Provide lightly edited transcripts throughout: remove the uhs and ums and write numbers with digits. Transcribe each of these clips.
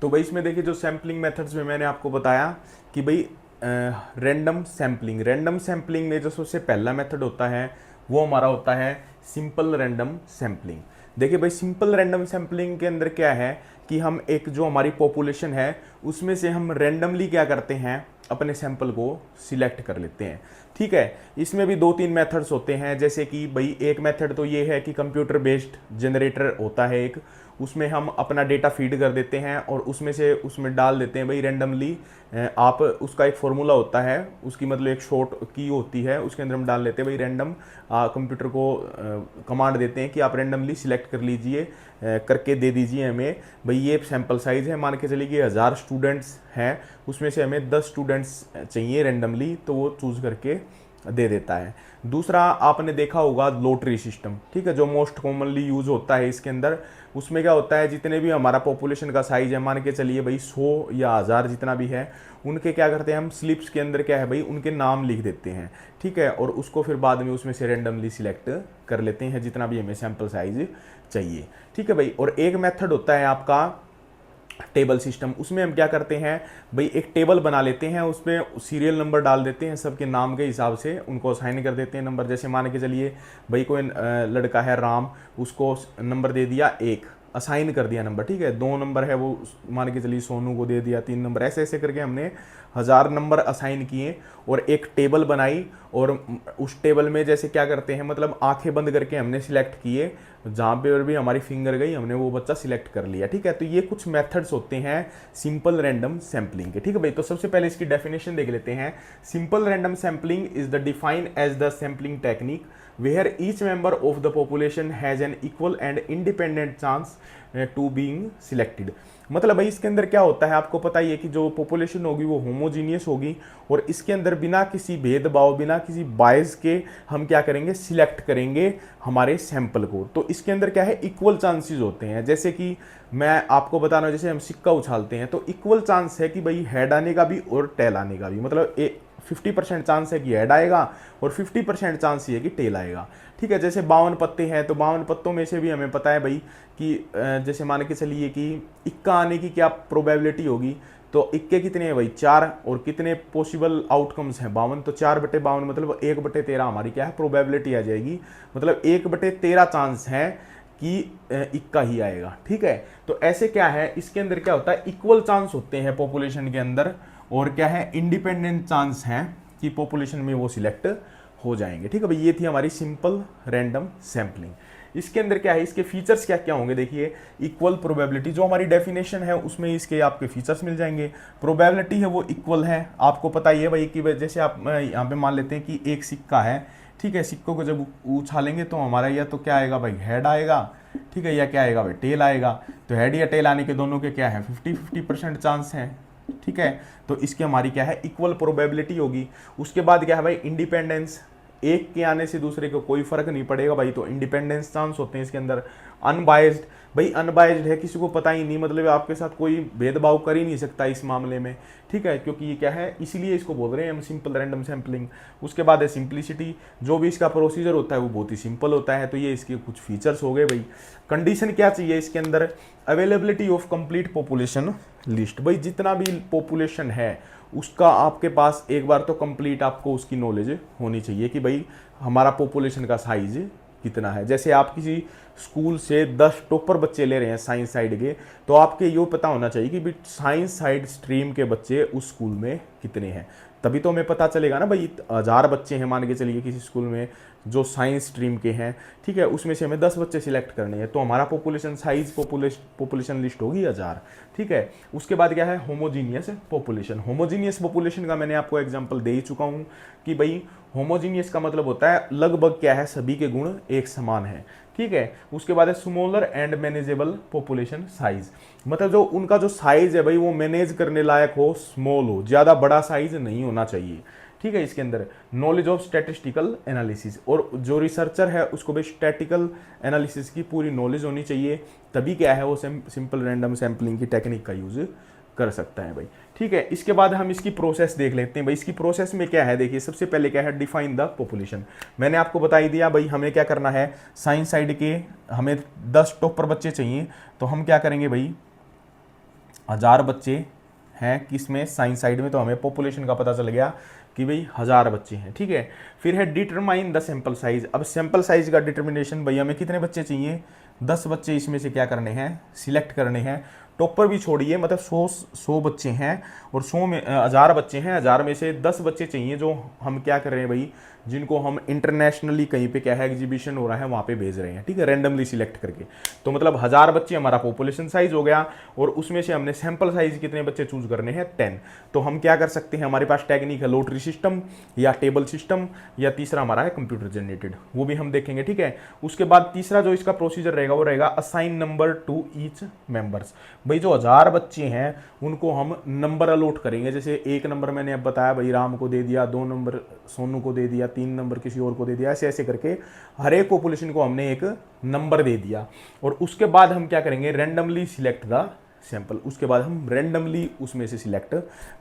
तो भाई इसमें देखिए जो सैम्पलिंग मेथड्स में मैंने आपको बताया कि भाई रैंडम सैम्पलिंग में जो सबसे पहला मेथड होता है वो हमारा होता है सिंपल रैंडम सैम्पलिंग। देखिए भाई सिंपल रैंडम सैम्पलिंग के अंदर क्या है कि हम एक जो हमारी पॉपुलेशन है उसमें से हम रैंडमली क्या करते हैं, अपने सैंपल को सिलेक्ट कर लेते हैं। ठीक है, इसमें भी दो तीन मेथड्स होते हैं, जैसे कि भाई एक मेथड तो ये है कि कंप्यूटर बेस्ड जनरेटर होता है एक, उसमें हम अपना डेटा फीड कर देते हैं और उसमें डाल देते हैं भाई रैंडमली। आप उसका एक फॉर्मूला होता है, उसकी मतलब एक शॉर्ट की होती है, उसके अंदर हम डाल लेते हैं भाई रैंडम। कंप्यूटर को कमांड देते हैं कि आप रैंडमली सिलेक्ट कर लीजिए, करके दे दीजिए हमें भाई ये सैंपल साइज़ है, मान के चलिए कि 1000 स्टूडेंट्स हैं, उसमें से हमें 10 स्टूडेंट्स चाहिए रैंडमली, तो वो चूज़ करके दे देता है। दूसरा आपने देखा होगा लॉटरी सिस्टम, ठीक है, जो मोस्ट कॉमनली यूज होता है इसके अंदर। उसमें क्या होता है, जितने भी हमारा पॉपुलेशन का साइज है, मान के चलिए भाई 100 या 1000 जितना भी है, उनके क्या करते हैं हम स्लिप्स के अंदर क्या है भाई उनके नाम लिख देते हैं। ठीक है, और उसको फिर बाद में उसमें से रेंडमली सिलेक्ट कर लेते हैं जितना भी हमें सैंपल साइज चाहिए। ठीक है भाई, और एक मेथड होता है आपका टेबल सिस्टम। उसमें हम क्या करते हैं भाई एक टेबल बना लेते हैं, उसमें सीरियल नंबर डाल देते हैं, सबके नाम के हिसाब से उनको असाइन कर देते हैं नंबर। जैसे मान के चलिए भाई कोई लड़का है राम, उसको नंबर दे दिया 1, असाइन कर दिया नंबर। ठीक है, 2 नंबर है वो मान के चलिए सोनू को दे दिया 3 नंबर, ऐसे ऐसे करके हमने 1000 नंबर असाइन किए और एक टेबल बनाई। और उस टेबल में जैसे क्या करते हैं, मतलब आंखें बंद करके हमने सिलेक्ट किए, जहाँ पे भी हमारी फिंगर गई हमने वो बच्चा सिलेक्ट कर लिया। ठीक है, तो ये कुछ मेथड्स होते हैं सिंपल रैंडम सैम्पलिंग के। ठीक है भाई, तो सबसे पहले इसकी डेफिनेशन देख लेते हैं। Simple random sampling is the defined as the sampling technique where each member of the population has an equal and independent chance to being selected। मतलब भाई इसके अंदर क्या होता है, आपको पता ही है कि जो पॉपुलेशन होगी वो होमोजीनियस होगी, और इसके अंदर बिना किसी भेदभाव, बिना किसी बायस के हम क्या करेंगे, सिलेक्ट करेंगे हमारे सैंपल को। तो इसके अंदर क्या है, इक्वल चांसेस होते हैं। जैसे कि मैं आपको बता रहा हूँ, जैसे हम सिक्का उछालते हैं तो इक्वल चांस है कि भाई हेड आने का भी और टेल आने का भी, मतलब 50% चांस है कि हेड आएगा और 50% चांस ये है कि टेल आएगा। ठीक है, जैसे 52 पत्ते हैं तो 52 पत्तों में से भी हमें पता है भाई कि जैसे मान के चलिए कि इक्का आने की क्या प्रोबेबिलिटी होगी, तो इक्के कितने हैं भाई 4, और कितने पॉसिबल आउटकम्स हैं 52, तो 4/52 मतलब 1/13 हमारी क्या है प्रोबेबिलिटी आ जाएगी, मतलब 1/13 चांस है कि इक्का ही आएगा। ठीक है, तो ऐसे क्या है इसके अंदर क्या होता है, इक्वल चांस होते हैं पॉपुलेशन के अंदर, और क्या है इंडिपेंडेंट चांस है कि पॉपुलेशन में वो सिलेक्ट हो जाएंगे। ठीक है भाई, ये थी हमारी सिंपल रैंडम सैम्पलिंग। इसके अंदर क्या है, इसके फीचर्स क्या क्या होंगे, देखिए इक्वल प्रोबेबिलिटी जो हमारी डेफिनेशन है उसमें इसके आपके फीचर्स मिल जाएंगे। प्रोबेबिलिटी है वो इक्वल है, आपको पता ही है भाई कि जैसे आप यहाँ पे मान लेते हैं कि एक सिक्का है। ठीक है, सिक्कों को जब उछालेंगे तो हमारा या तो क्या आएगा भाई हेड आएगा, ठीक है, या क्या आएगा भाई टेल आएगा। तो हेड या टेल आने के दोनों के क्या है 50-50% चांस है। ठीक है, तो इसकी हमारी क्या है इक्वल प्रोबेबिलिटी होगी। उसके बाद क्या है भाई इंडिपेंडेंस, एक के आने से दूसरे को कोई फर्क नहीं पड़ेगा भाई, तो इंडिपेंडेंस चांस होते हैं इसके अंदर। अनबाइज्ड, भाई अनबाइज्ड है, किसी को पता ही नहीं, मतलब आपके साथ कोई भेदभाव कर ही नहीं सकता इस मामले में। ठीक है, क्योंकि ये क्या है इसीलिए इसको बोल रहे हैं हम सिंपल रैंडम सैम्पलिंग। उसके बाद है सिंप्लिसिटी, जो भी इसका प्रोसीजर होता है वो बहुत ही सिंपल होता है। तो ये इसके कुछ फीचर्स हो गए भाई। कंडीशन क्या चाहिए इसके अंदर, availability of complete population list, भाई जितना भी पॉपुलेशन है उसका आपके पास एक बार तो कंप्लीट आपको उसकी नॉलेज होनी चाहिए कि भाई हमारा पॉपुलेशन का साइज कितना है। जैसे आप किसी स्कूल से 10 टॉपर बच्चे ले रहे हैं साइंस साइड के, तो आपके ये पता होना चाहिए कि भाई साइंस साइड स्ट्रीम के बच्चे उस स्कूल में कितने हैं, तभी तो हमें पता चलेगा ना भाई 1000 बच्चे हैं मान के चलिए किसी स्कूल में जो साइंस स्ट्रीम के हैं। ठीक है, उसमें से हमें 10 बच्चे सिलेक्ट करने हैं, तो हमारा पॉपुलेशन साइज पॉपुलेशन लिस्ट होगी 1000। ठीक है, उसके बाद क्या है होमोजीनियस पॉपुलेशन। होमोजीनियस पॉपुलेशन का मैंने आपको एग्जांपल दे ही चुका हूं कि भाई होमोजीनियस का मतलब होता है लगभग क्या है सभी के गुण एक समान है। ठीक है, उसके बाद है smaller and manageable population size, मतलब जो उनका जो साइज है भाई वो मैनेज करने लायक हो, स्मॉल हो, ज्यादा बड़ा साइज नहीं होना चाहिए। ठीक है, इसके अंदर नॉलेज ऑफ स्टैटिस्टिकल एनालिसिस, और जो रिसर्चर है उसको भी स्टैटिकल एनालिसिस की पूरी नॉलेज होनी चाहिए, तभी क्या है वो सिंपल रैंडम सैम्पलिंग की टेक्निक का यूज कर सकता है भाई। ठीक है, इसके बाद हम इसकी प्रोसेस देख लेते हैं भाई। इसकी प्रोसेस में क्या है, देखिए सबसे पहले क्या है डिफाइन द पॉपुलेशन। मैंने आपको बता ही दिया भाई हमें क्या करना है, साइंस साइड के हमें 10 टॉपर बच्चे चाहिए, तो हम क्या करेंगे भाई 1000 बच्चे हैं किसमें, साइंस साइड में, तो हमें पॉपुलेशन का पता चल गया कि भाई 1000 बच्चे हैं, ठीक है। फिर है डिटरमाइन द सैंपल साइज। अब सैंपल साइज का डिटर्मिनेशन, भैया हमें कितने बच्चे चाहिए, 10 बच्चे इसमें से क्या करने हैं, सिलेक्ट करने हैं। टॉपर भी छोड़िए, मतलब 100 बच्चे हैं और 100 में 1000 बच्चे हैं, 1000 में से 10 बच्चे चाहिए जो हम क्या कर रहे हैं भाई, जिनको हम इंटरनेशनली कहीं पे क्या है एग्जीबिशन हो रहा है वहाँ पे भेज रहे हैं, ठीक है, रैंडमली सिलेक्ट करके। तो मतलब 1000 बच्चे हमारा पॉपुलेशन साइज हो गया और उसमें से हमने सैंपल साइज कितने बच्चे चूज करने हैं, 10। तो हम क्या कर सकते हैं, हमारे पास टेक्निक है लॉटरी सिस्टम या टेबल सिस्टम, या तीसरा हमारा है कंप्यूटर जनरेटेड, वो भी हम देखेंगे, ठीक है। उसके बाद तीसरा जो इसका प्रोसीजर रहेगा वो रहेगा assign number two each members. भाई जो 1000 बच्चे हैं उनको हम नंबर अलॉट करेंगे, जैसे 1 नंबर मैंने अब बताया भाई राम को दे दिया, 2 नंबर सोनू को दे दिया, 3 नंबर किसी और को दे दिया, ऐसे ऐसे करके हर एक पॉपुलेशन को हमने एक नंबर दे दिया। और उसके बाद हम क्या करेंगे, रैंडमली सिलेक्ट द सैंपल, उसके बाद हम रैंडमली उसमें से सिलेक्ट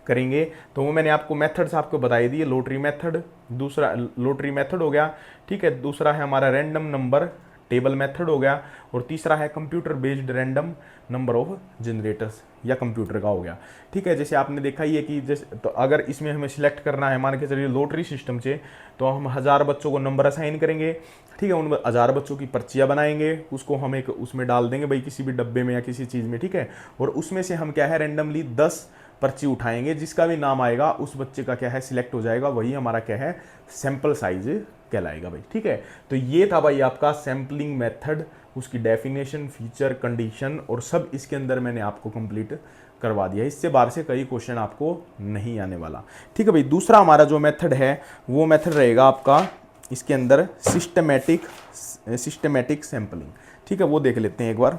करेंगे। तो वो मैंने आपको मेथड्स आपको बताई दिए, लॉटरी मेथड, दूसरा लॉटरी मेथड हो गया, ठीक है, दूसरा है हमारा रैंडम नंबर टेबल मेथड हो गया, और तीसरा है computer based random number of generators या कंप्यूटर का हो गया, ठीक है। जैसे आपने देखा ही है कि जैसे तो अगर इसमें हमें सिलेक्ट करना है, मान के चलिए लॉटरी सिस्टम से, तो हम 1000 बच्चों को नंबर असाइन करेंगे, ठीक है, उन 1000 बच्चों की पर्चियाँ बनाएंगे, उसको हम एक उसमें डाल देंगे भाई किसी भी डब्बे में या किसी चीज़ में, ठीक है, और उसमें से हम क्या है रैंडमली 10 पर्ची उठाएंगे, जिसका भी नाम आएगा उस बच्चे का क्या है सिलेक्ट हो जाएगा, वही हमारा क्या है सैंपल साइज कहलाएगा भाई, ठीक है। तो ये था भाई आपका सैम्पलिंग मेथड, उसकी डेफिनेशन, फीचर, कंडीशन और सब इसके अंदर मैंने आपको कंप्लीट करवा दिया। इससे बाहर से कई क्वेश्चन आपको नहीं आने वाला, ठीक है भाई। दूसरा हमारा जो मेथड है वो मेथड रहेगा आपका इसके अंदर सिस्टमैटिक सैम्पलिंग, ठीक है, वो देख लेते हैं एक बार।